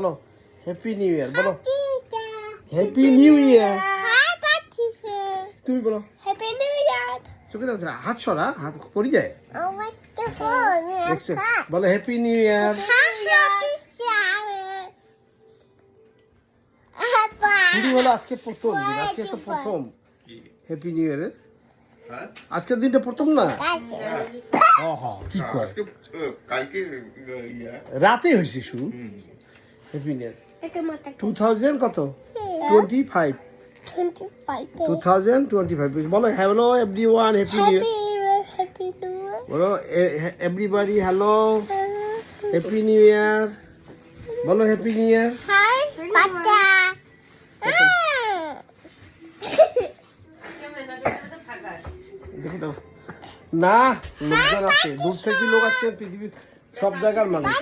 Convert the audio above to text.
বলো happy new year, বলো happy new ইয়ার। তুমি বলো হ্যাপি নিউ ইয়ার। চোখে দাও, হাত সরা, হাত পড়ে যায়। আমার তো ফোন দেখছো? বলো হ্যাপি নিউ ইয়ার। শুরু হলো আজকে প্রথম দিন, আজকে তো প্রথম হ্যাপি নিউ ইয়ারের। আজকের দিনটা প্রথম না? কি কয় রাতে হয়েছে শুরু হ্যাপি নিউ ইয়ার। 2000 কত 25 2025 বলো hello everyone happy new year. বলো everybody hello happy new year. বলো হ্যাপি নিউ ইয়ার। দেখে দাও না, লোকজন আছে, দূর থেকে লোক আছে, পৃথিবীর সব জায়গার মানুষ।